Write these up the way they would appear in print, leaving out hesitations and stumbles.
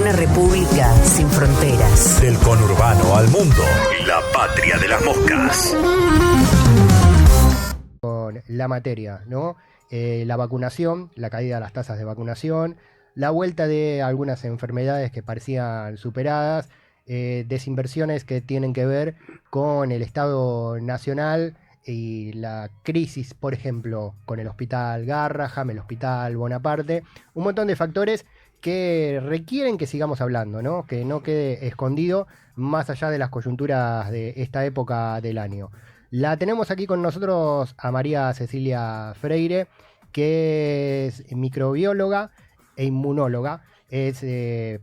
Una república sin fronteras. Del conurbano al mundo, la patria de las moscas. Con la materia, ¿no? La vacunación, la caída de las tasas de vacunación, la vuelta de algunas enfermedades que parecían superadas, desinversiones que tienen que ver con el Estado Nacional y la crisis, por ejemplo, con el Hospital Garrahan, el Hospital Bonaparte, un montón de factores que requieren que sigamos hablando, ¿no? Que no quede escondido más allá de las coyunturas de esta época del año. La tenemos aquí con nosotros a María Cecilia Freire, que es microbióloga e inmunóloga. Es es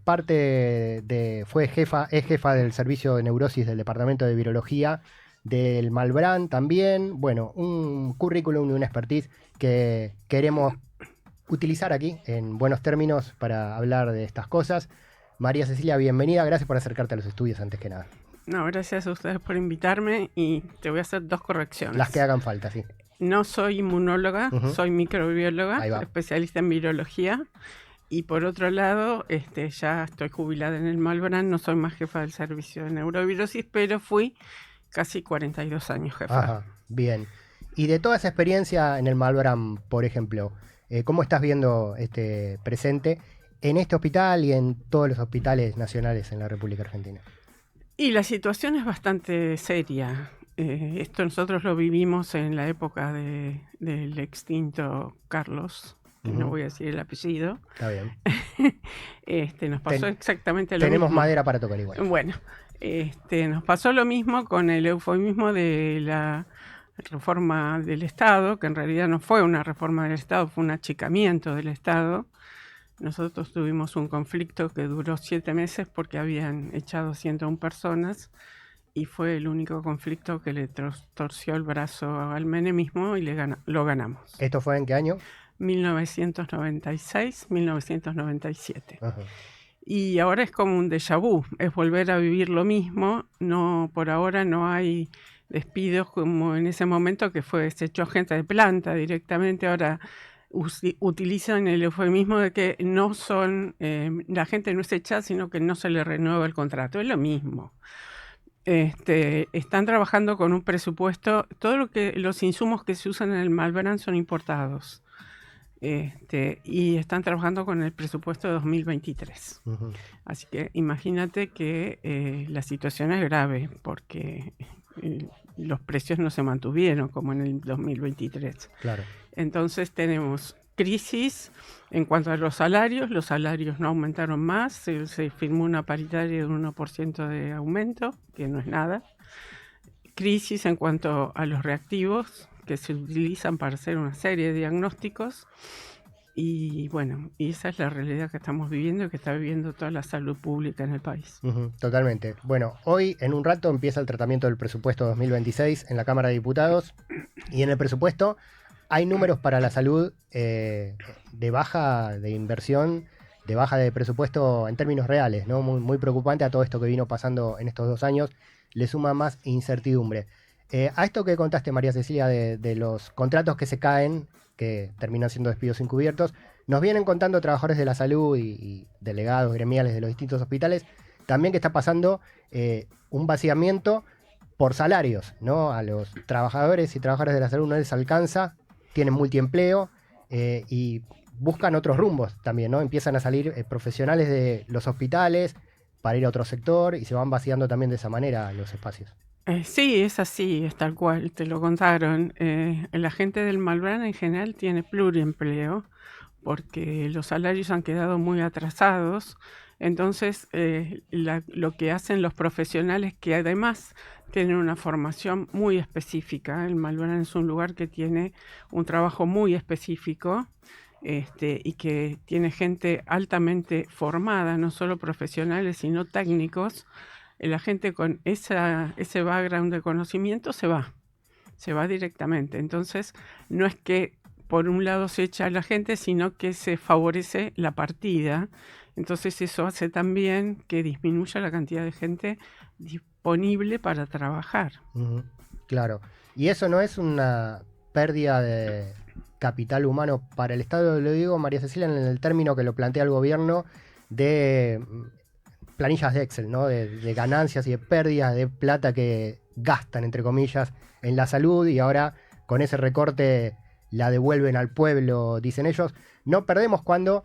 jefa del servicio de neurosis del Departamento de Virología del Malbrán también. Bueno, un currículum y una expertise que queremos utilizar aquí en buenos términos para hablar de estas cosas. María Cecilia, bienvenida. Gracias por acercarte a los estudios antes que nada. No, gracias a ustedes por invitarme y te voy a hacer 2 correcciones. Las que hagan falta, sí. No soy inmunóloga, soy microbióloga, especialista en virología. Y por otro lado, ya estoy jubilada en el Malbrán, no soy más jefa del servicio de neurovirosis, pero fui casi 42 años jefa. Ajá, bien. Y de toda esa experiencia en el Malbrán, por ejemplo, ¿cómo estás viendo este presente en este hospital y en todos los hospitales nacionales en la República Argentina? Y la situación es bastante seria. Esto nosotros lo vivimos en la época del extinto Carlos, no voy a decir el apellido. Está bien. Nos pasó exactamente lo mismo. Tenemos madera para tocar igual. Bueno, nos pasó lo mismo con el eufemismo de la reforma del Estado, que en realidad no fue una reforma del Estado, fue un achicamiento del Estado. Nosotros tuvimos un conflicto que duró 7 meses porque habían echado 101 personas y fue el único conflicto que le torció el brazo al menemismo y lo ganamos. ¿Esto fue en qué año? 1996, 1997. Ajá. Y ahora es como un déjà vu, es volver a vivir lo mismo. No, por ahora no hay despidos como en ese momento que se echó gente de planta directamente. Ahora utilizan el eufemismo de que no son, la gente no es echada, sino que no se le renueva el contrato. Es lo mismo. Están trabajando con un presupuesto, los insumos que se usan en el Malbrán son importados. Y están trabajando con el presupuesto de 2023. Uh-huh. Así que imagínate que la situación es grave porque los precios no se mantuvieron como en el 2023. Claro. Entonces tenemos crisis en cuanto a los salarios no aumentaron más, se firmó una paritaria de 1% de aumento, que no es nada. Crisis en cuanto a los reactivos, que se utilizan para hacer una serie de diagnósticos y bueno, y esa es la realidad que estamos viviendo y que está viviendo toda la salud pública en el país. Totalmente. Bueno, hoy en un rato empieza el tratamiento del presupuesto 2026 en la Cámara de Diputados y en el presupuesto hay números para la salud de baja de inversión, de baja de presupuesto en términos reales, ¿no? Muy, muy preocupante a todo esto que vino pasando en estos 2 años, le suma más incertidumbre. A esto que contaste, María Cecilia, de los contratos que se caen, que terminan siendo despidos encubiertos, nos vienen contando trabajadores de la salud y delegados gremiales de los distintos hospitales, también que está pasando un vaciamiento por salarios, ¿no? A los trabajadores y trabajadoras de la salud no les alcanza, tienen multiempleo y buscan otros rumbos también, ¿no? Empiezan a salir profesionales de los hospitales para ir a otro sector y se van vaciando también de esa manera los espacios. Sí, es así, es tal cual, te lo contaron. La gente del Malbrán en general tiene pluriempleo porque los salarios han quedado muy atrasados. Entonces, lo que hacen los profesionales que además tienen una formación muy específica. El Malbrán es un lugar que tiene un trabajo muy específico y que tiene gente altamente formada, no solo profesionales, sino técnicos. La gente con ese background de conocimiento se va directamente. Entonces, no es que por un lado se echa a la gente, sino que se favorece la partida. Entonces, eso hace también que disminuya la cantidad de gente disponible para trabajar. Claro. ¿Y eso no es una pérdida de capital humano para el Estado? Lo digo, María Cecilia, en el término que lo plantea el gobierno, de planillas de Excel, ¿no? De ganancias y de pérdidas de plata que gastan, entre comillas, en la salud y ahora con ese recorte la devuelven al pueblo, dicen ellos. No perdemos cuando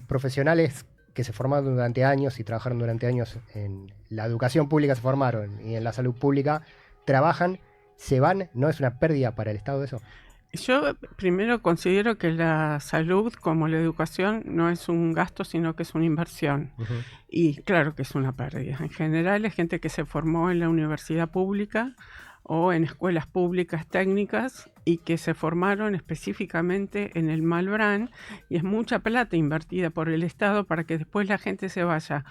profesionales que se formaron durante años y trabajaron durante años en la educación pública se formaron y en la salud pública trabajan, se van, ¿no es una pérdida para el Estado eso? Yo primero considero que la salud, como la educación, no es un gasto, sino que es una inversión. Uh-huh. Y claro que es una pérdida. En general es gente que se formó en la universidad pública o en escuelas públicas técnicas y que se formaron específicamente en el Malbrán, y es mucha plata invertida por el Estado para que después la gente se vaya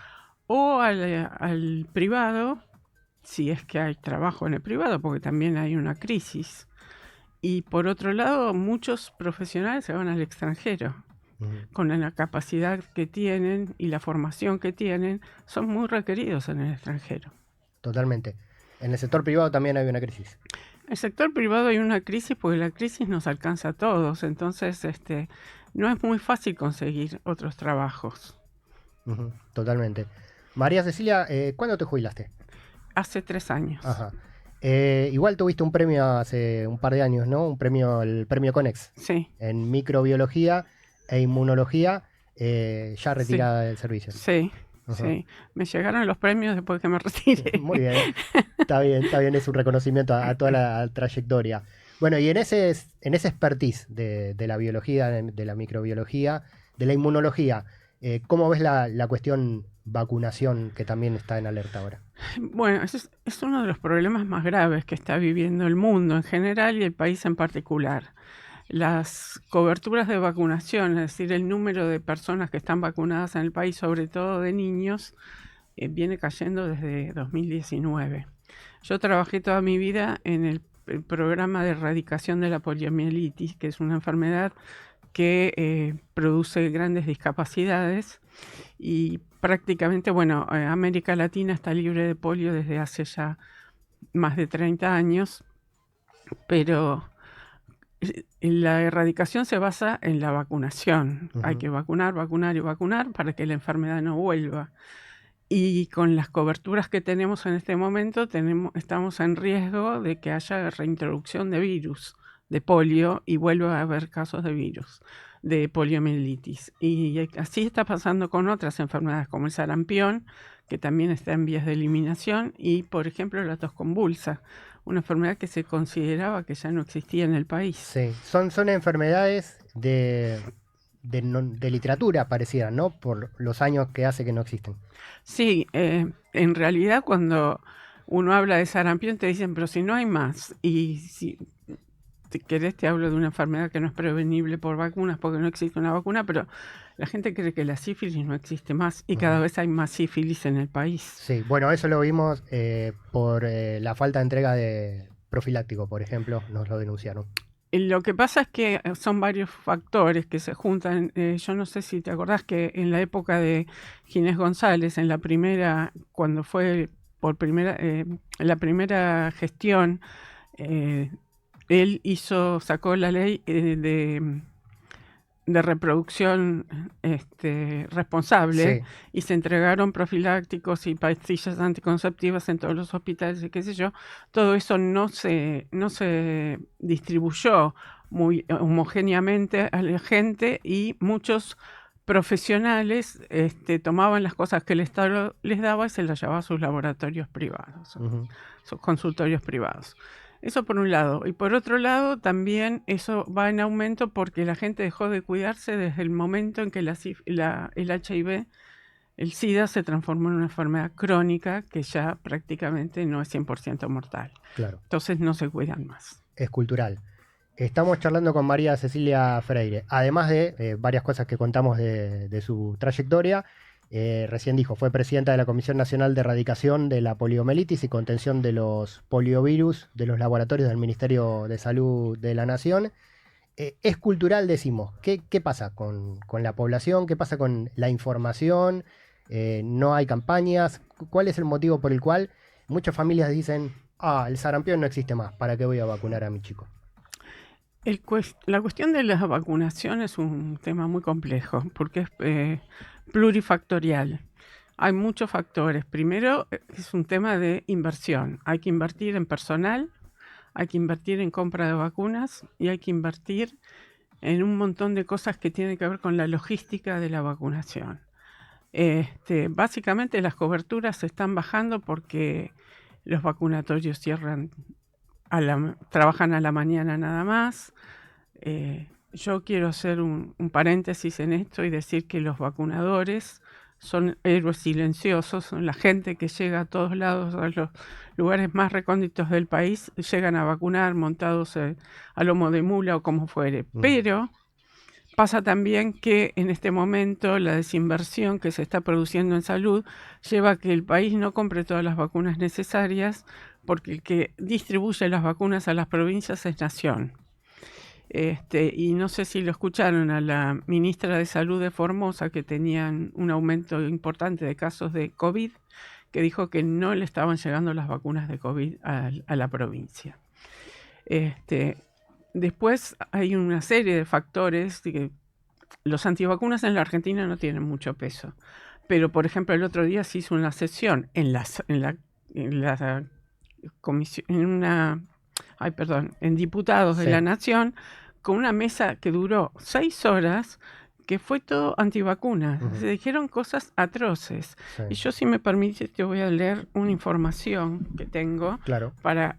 o al privado, si es que hay trabajo en el privado, porque también hay una crisis. Y por otro lado, muchos profesionales se van al extranjero. Uh-huh. Con la capacidad que tienen y la formación que tienen, son muy requeridos en el extranjero. Totalmente. En el sector privado también hay una crisis. En el sector privado hay una crisis porque la crisis nos alcanza a todos, entonces no es muy fácil conseguir otros trabajos. Uh-huh. Totalmente. María Cecilia, ¿cuándo te jubilaste? Hace 3 años. Ajá. Igual tuviste un premio hace un par de años, ¿no? El premio Conex. Sí. En microbiología e inmunología, ya retirada del servicio. Sí, uh-huh. Sí. Me llegaron los premios después que me retiré. Muy bien. Está bien, es un reconocimiento a toda la trayectoria. Bueno, y en ese expertise de la biología, de la microbiología, de la inmunología, ¿cómo ves la cuestión vacunación que también está en alerta ahora? Bueno, es uno de los problemas más graves que está viviendo el mundo en general y el país en particular. Las coberturas de vacunación, es decir, el número de personas que están vacunadas en el país, sobre todo de niños, viene cayendo desde 2019. Yo trabajé toda mi vida en el programa de erradicación de la poliomielitis, que es una enfermedad que produce grandes discapacidades y prácticamente, América Latina está libre de polio desde hace ya más de 30 años, pero la erradicación se basa en la vacunación. Uh-huh. Hay que vacunar para que la enfermedad no vuelva. Y con las coberturas que tenemos en este momento, estamos en riesgo de que haya reintroducción de virus, de polio, y vuelva a haber casos de virus, de poliomielitis. Y así está pasando con otras enfermedades como el sarampión, que también está en vías de eliminación, y por ejemplo la tos convulsa, una enfermedad que se consideraba que ya no existía en el país. Sí, son enfermedades de literatura parecieran, ¿no? Por los años que hace que no existen. Sí, en realidad cuando uno habla de sarampión te dicen, pero si no hay más, y si querés te hablo de una enfermedad que no es prevenible por vacunas porque no existe una vacuna, pero la gente cree que la sífilis no existe más y cada vez hay más sífilis en el país. Sí, bueno, eso lo vimos por la falta de entrega de profiláctico, por ejemplo, nos lo denunciaron. Lo que pasa es que son varios factores que se juntan. Yo no sé si te acordás que en la época de Ginés González, en la primera, cuando fue la primera gestión, él sacó la ley de reproducción responsable, sí, y se entregaron profilácticos y pastillas anticonceptivas en todos los hospitales y qué sé yo. Todo eso no se distribuyó muy homogéneamente a la gente y muchos profesionales tomaban las cosas que el Estado les daba y se las llevaba a sus laboratorios privados, uh-huh, sus consultorios privados. Eso por un lado. Y por otro lado, también eso va en aumento porque la gente dejó de cuidarse desde el momento en que el HIV, el SIDA, se transformó en una enfermedad crónica que ya prácticamente no es 100% mortal. Claro. Entonces no se cuidan más. Es cultural. Estamos charlando con María Cecilia Freire. Además de varias cosas que contamos de su trayectoria, recién dijo, fue presidenta de la Comisión Nacional de Erradicación de la Poliomielitis y Contención de los Poliovirus de los laboratorios del Ministerio de Salud de la Nación. Es cultural, decimos. ¿Qué pasa con la población? ¿Qué pasa con la información? ¿No hay campañas? ¿Cuál es el motivo por el cual muchas familias dicen, el sarampión no existe más, ¿para qué voy a vacunar a mi chico? La cuestión de la vacunación es un tema muy complejo porque es plurifactorial. Hay muchos factores. Primero, es un tema de inversión. Hay que invertir en personal, hay que invertir en compra de vacunas y hay que invertir en un montón de cosas que tienen que ver con la logística de la vacunación. Básicamente las coberturas se están bajando porque los vacunatorios trabajan a la mañana nada más. Yo quiero hacer un paréntesis en esto y decir que los vacunadores son héroes silenciosos, son la gente que llega a todos lados, a los lugares más recónditos del país, llegan a vacunar montados a lomo de mula o como fuere. Pero pasa también que en este momento la desinversión que se está produciendo en salud lleva a que el país no compre todas las vacunas necesarias, porque el que distribuye las vacunas a las provincias es Nación. Y no sé si lo escucharon a la ministra de Salud de Formosa, que tenían un aumento importante de casos de COVID, que dijo que no le estaban llegando las vacunas de COVID a la provincia. Después hay una serie de factores que los antivacunas en la Argentina no tienen mucho peso. Pero, por ejemplo, el otro día se hizo una sesión en diputados de la Nación, con una mesa que duró 6 horas, que fue todo antivacunas. Se dijeron cosas atroces. Sí. Y yo, si me permites, te voy a leer una información que tengo para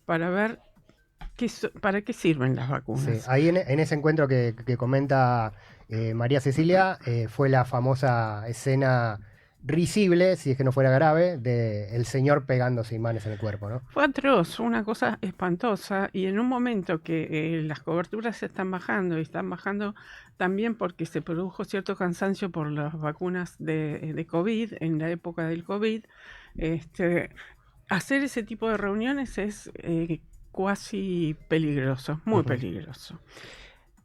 ver para qué sirven las vacunas. Sí. Ahí en ese encuentro que comenta María Cecilia, fue la famosa escena risible, si es que no fuera grave, de el señor pegándose imanes en el cuerpo, ¿no? Fue atroz, una cosa espantosa, y en un momento que las coberturas se están bajando, y están bajando también porque se produjo cierto cansancio por las vacunas de COVID, en la época del COVID, hacer ese tipo de reuniones es cuasi peligroso, muy peligroso.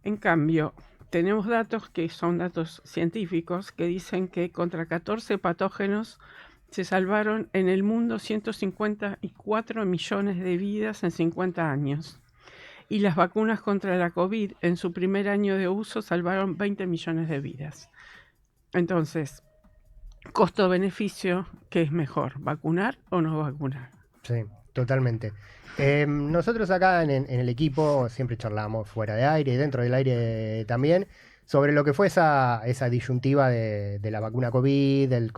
En cambio, tenemos datos que son datos científicos que dicen que contra 14 patógenos se salvaron en el mundo 154 millones de vidas en 50 años. Y las vacunas contra la COVID en su primer año de uso salvaron 20 millones de vidas. Entonces, costo-beneficio, ¿qué es mejor? ¿Vacunar o no vacunar? Sí, totalmente. Nosotros acá en el equipo siempre charlamos fuera de aire y dentro del aire también sobre lo que fue esa disyuntiva de la vacuna COVID, del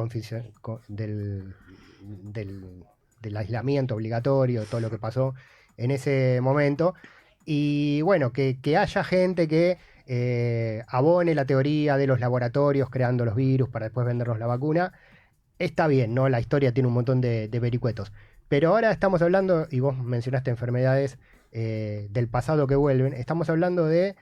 aislamiento obligatorio, todo lo que pasó en ese momento. Y bueno, que haya gente que abone la teoría de los laboratorios creando los virus para después vendernos la vacuna, está bien, ¿no? La historia tiene un montón de vericuetos. Pero ahora estamos hablando, y vos mencionaste enfermedades del pasado que vuelven, estamos hablando de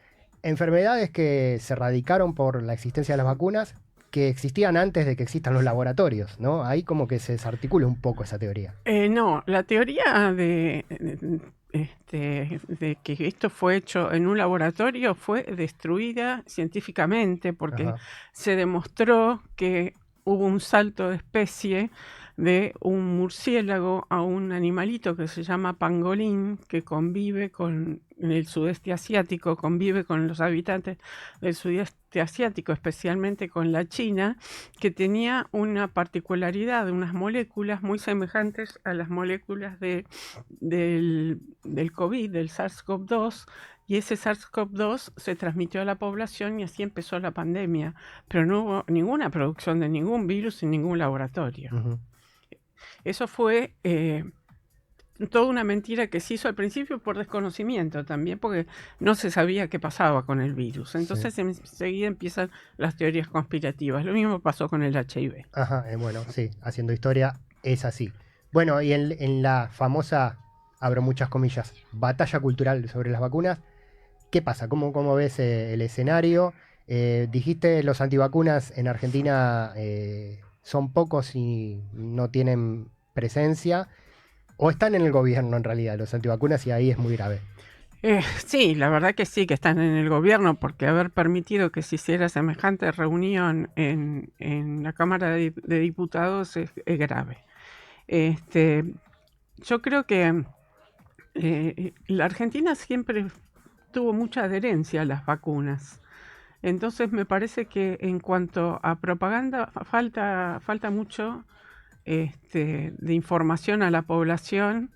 enfermedades que se erradicaron por la existencia de las vacunas, que existían antes de que existan los laboratorios, ¿no? Ahí como que se desarticula un poco esa teoría. No, la teoría de que esto fue hecho en un laboratorio fue destruida científicamente porque se demostró que hubo un salto de especie de un murciélago a un animalito que se llama pangolín, que convive en el sudeste asiático, convive con los habitantes del sudeste asiático, especialmente con la China, que tenía una particularidad de unas moléculas muy semejantes a las moléculas del COVID, del SARS-CoV-2, y ese SARS-CoV-2 se transmitió a la población y así empezó la pandemia, pero no hubo ninguna producción de ningún virus en ningún laboratorio. Eso fue toda una mentira que se hizo al principio por desconocimiento también, porque no se sabía qué pasaba con el virus. Entonces enseguida empiezan las teorías conspirativas. Lo mismo pasó con el HIV. Bueno, sí, haciendo historia es así. Bueno, y en la famosa, abro muchas comillas, batalla cultural sobre las vacunas, ¿qué pasa? ¿Cómo ves el escenario? Dijiste los antivacunas en Argentina son pocos y no tienen presencia, o están en el gobierno en realidad los antivacunas y ahí es muy grave. Sí, la verdad que sí, que están en el gobierno, porque haber permitido que se hiciera semejante reunión en la Cámara de Diputados es grave. Yo creo que La Argentina siempre tuvo mucha adherencia a las vacunas. Entonces me parece que en cuanto a propaganda falta mucho de información a la población.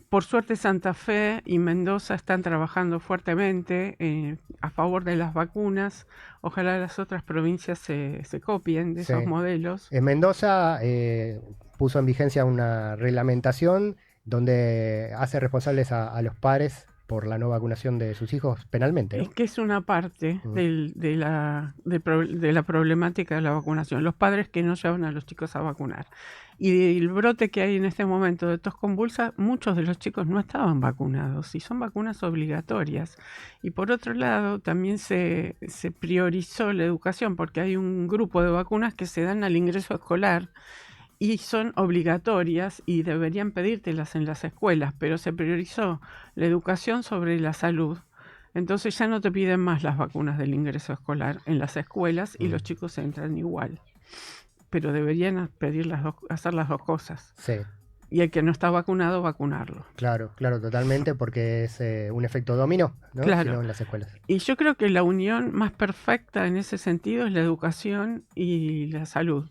Por suerte Santa Fe y Mendoza están trabajando fuertemente a favor de las vacunas. Ojalá las otras provincias se copien de esos modelos. En Mendoza puso en vigencia una reglamentación donde hace responsables a los padres por la no vacunación de sus hijos penalmente, ¿no? Es que es una parte de la problemática de la vacunación. Los padres que no llevan a los chicos a vacunar. Y el brote que hay en este momento de tos convulsa, muchos de los chicos no estaban vacunados y son vacunas obligatorias. Y por otro lado, también se priorizó la educación porque hay un grupo de vacunas que se dan al ingreso escolar y son obligatorias y deberían pedírtelas en las escuelas, pero se priorizó la educación sobre la salud. Entonces ya no te piden más las vacunas del ingreso escolar en las escuelas y los chicos entran igual. Pero deberían hacer las dos cosas. Sí. Y el que no está vacunado, vacunarlo. Claro, totalmente, porque es un efecto dominó, ¿no? Claro. Sino en las escuelas. Y yo creo que la unión más perfecta en ese sentido es la educación y la salud.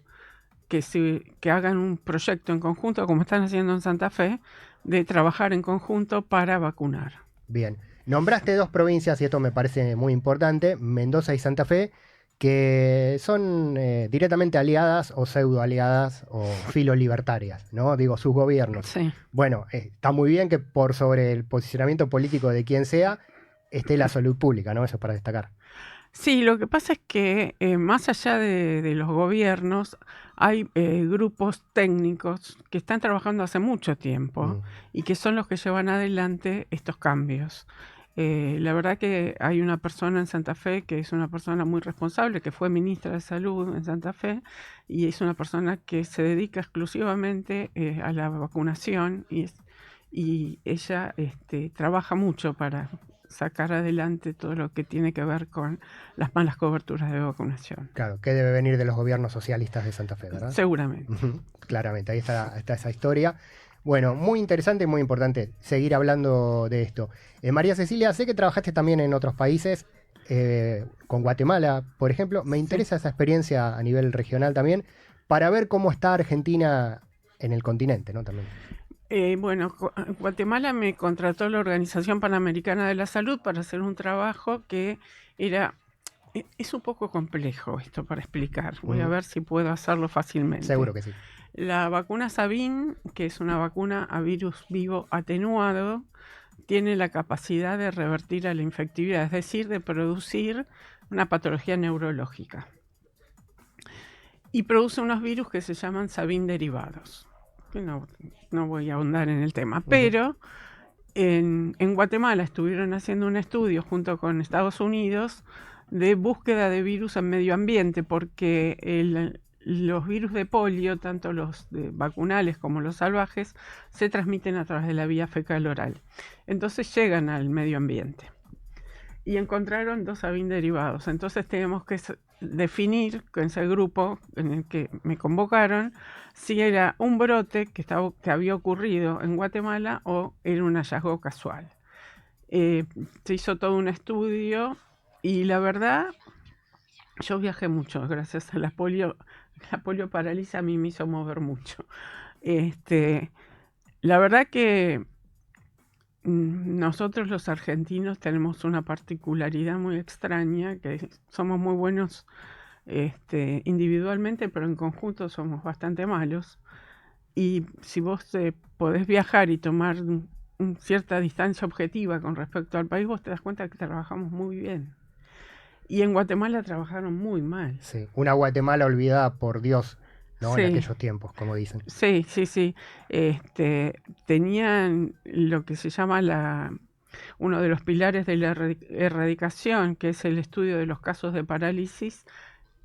Que hagan un proyecto en conjunto, como están haciendo en Santa Fe, de trabajar en conjunto para vacunar. Bien. Nombraste dos provincias, y esto me parece muy importante, Mendoza y Santa Fe, que son directamente aliadas o pseudo aliadas o filolibertarias, ¿no? Digo, sus gobiernos. Sí. Bueno, está muy bien que por sobre el posicionamiento político de quien sea, esté la salud pública, ¿no? Eso es para destacar. Sí, lo que pasa es que más allá de los gobiernos, hay grupos técnicos que están trabajando hace mucho tiempo y que son los que llevan adelante estos cambios. La verdad que hay una persona en Santa Fe que es una persona muy responsable, que fue ministra de Salud en Santa Fe y es una persona que se dedica exclusivamente a la vacunación y ella trabaja mucho para sacar adelante todo lo que tiene que ver con las malas coberturas de vacunación. Claro, que debe venir de los gobiernos socialistas de Santa Fe, ¿verdad? Seguramente. Claramente, ahí está esa historia. Bueno, muy interesante y muy importante seguir hablando de esto. María Cecilia, sé que trabajaste también en otros países, con Guatemala, por ejemplo. Me interesa esa experiencia a nivel regional también, para ver cómo está Argentina en el continente, ¿no? También. Bueno, Guatemala me contrató la Organización Panamericana de la Salud para hacer un trabajo que es un poco complejo esto para explicar. Voy a ver si puedo hacerlo fácilmente. Seguro que sí. La vacuna Sabin, que es una vacuna a virus vivo atenuado, tiene la capacidad de revertir a la infectividad, es decir, de producir una patología neurológica. Y produce unos virus que se llaman Sabin derivados. No voy a ahondar en el tema, pero en Guatemala estuvieron haciendo un estudio junto con Estados Unidos de búsqueda de virus en medio ambiente, porque los virus de polio, tanto los vacunales como los salvajes, se transmiten a través de la vía fecal oral. Entonces llegan al medio ambiente. Y encontraron 2 Sabin derivados. Entonces tenemos que definir con ese grupo en el que me convocaron si era un brote que había ocurrido en Guatemala o era un hallazgo casual. Se hizo todo un estudio y la verdad, yo viajé mucho gracias a la polioparálisis, a mí me hizo mover mucho. La verdad que nosotros los argentinos tenemos una particularidad muy extraña, que somos muy buenos individualmente, pero en conjunto somos bastante malos. Y si vos podés viajar y tomar cierta distancia objetiva con respecto al país, vos te das cuenta que trabajamos muy bien. Y en Guatemala trabajaron muy mal. Sí, una Guatemala olvidada por Dios, ¿no? Sí. En aquellos tiempos, como dicen. Sí. Tenían lo que se llama uno de los pilares de la erradicación, que es el estudio de los casos de parálisis.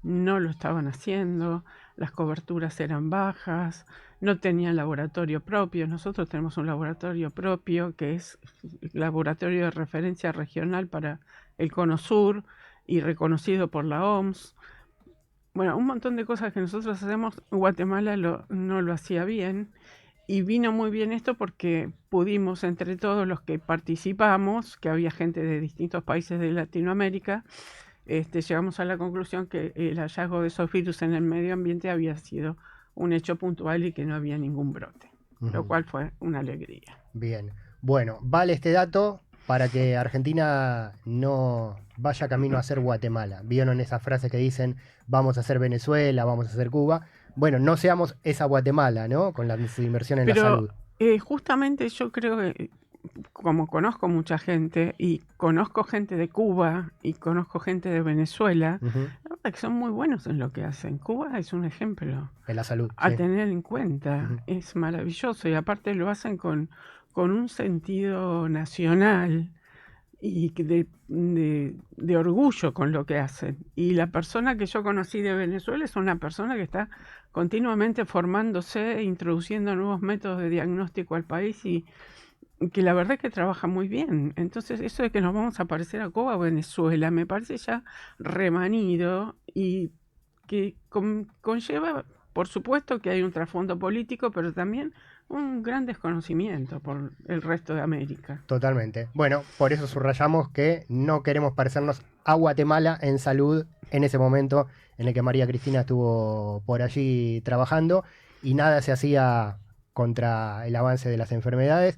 No lo estaban haciendo, las coberturas eran bajas, no tenían laboratorio propio. Nosotros tenemos un laboratorio propio que es el laboratorio de referencia regional para el Cono Sur y reconocido por la OMS. Bueno, un montón de cosas que nosotros hacemos, Guatemala no lo hacía bien Y vino muy bien esto porque pudimos, entre todos los que participamos, que había gente de distintos países de Latinoamérica, llegamos a la conclusión que el hallazgo de esos virus en el medio ambiente había sido un hecho puntual y que no había ningún brote, lo cual fue una alegría. Bien, bueno, vale este dato para que Argentina no vaya camino a ser Guatemala. ¿Vieron esa frase que dicen vamos a ser Venezuela, vamos a ser Cuba? Bueno, no seamos esa Guatemala, ¿no? Con la desinversión en la salud. Justamente yo creo que, como conozco mucha gente, y conozco gente de Cuba, y conozco gente de Venezuela, la verdad que son muy buenos en lo que hacen. Cuba es un ejemplo En la salud. a tener en cuenta. Es maravilloso, y aparte lo hacen con un sentido nacional y de orgullo con lo que hacen. Y la persona que yo conocí de Venezuela es una persona que está continuamente formándose, introduciendo nuevos métodos de diagnóstico al país y que la verdad es que trabaja muy bien. Entonces eso de que nos vamos a parecer a Cuba o Venezuela me parece ya remanido y que conlleva, por supuesto que hay un trasfondo político, pero también un gran desconocimiento por el resto de América. Totalmente. Bueno, por eso subrayamos que no queremos parecernos a Guatemala en salud en ese momento en el que María Cristina estuvo por allí trabajando y nada se hacía contra el avance de las enfermedades.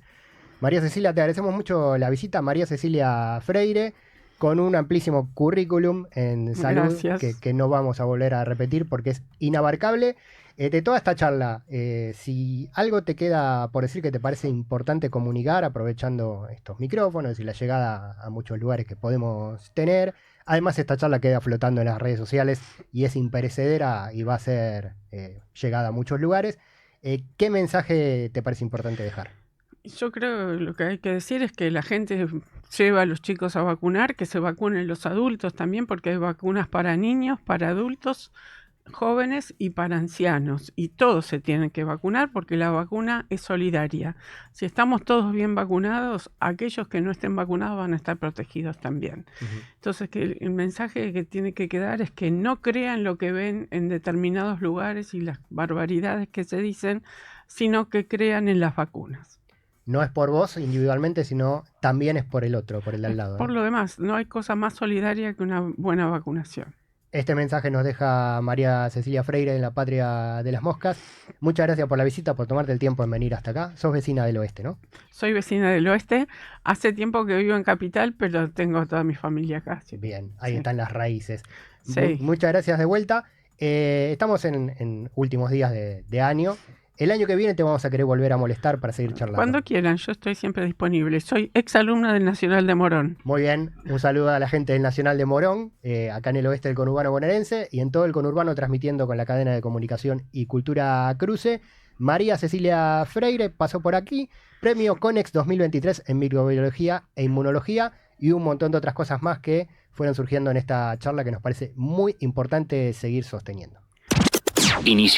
María Cecilia, te agradecemos mucho la visita. María Cecilia Freire, con un amplísimo currículum en salud que no vamos a volver a repetir porque es inabarcable. De toda esta charla, si algo te queda por decir que te parece importante comunicar, aprovechando estos micrófonos y la llegada a muchos lugares que podemos tener. Además, esta charla queda flotando en las redes sociales y es imperecedera y va a ser llegada a muchos lugares. ¿Qué mensaje te parece importante dejar? Yo creo que lo que hay que decir es que la gente lleva a los chicos a vacunar, que se vacunen los adultos también, porque hay vacunas para niños, para adultos, jóvenes y para ancianos. Y todos se tienen que vacunar porque la vacuna es solidaria. Si estamos todos bien vacunados, aquellos que no estén vacunados van a estar protegidos también. Entonces, que el mensaje que tiene que quedar es que no crean lo que ven en determinados lugares y las barbaridades que se dicen, sino que crean en las vacunas. No es por vos individualmente, sino también es por el otro, por el de al lado. Por lo demás, no hay cosa más solidaria que una buena vacunación. Este mensaje nos deja María Cecilia Freire en la Patria de las Moscas. Muchas gracias por la visita, por tomarte el tiempo en venir hasta acá. Sos vecina del oeste, ¿no? Soy vecina del oeste. Hace tiempo que vivo en Capital, pero tengo toda mi familia acá. Sí. Bien, ahí están las raíces. Sí. Muchas gracias de vuelta. Estamos en últimos días de año. El año que viene te vamos a querer volver a molestar para seguir charlando. Cuando quieran, yo estoy siempre disponible. Soy exalumna del Nacional de Morón. Muy bien, un saludo a la gente del Nacional de Morón, acá en el oeste del conurbano bonaerense y en todo el conurbano transmitiendo con la cadena de comunicación y cultura Cruce. María Cecilia Freire pasó por aquí, premio CONEX 2023 en microbiología e inmunología y un montón de otras cosas más que fueron surgiendo en esta charla que nos parece muy importante seguir sosteniendo. Inicio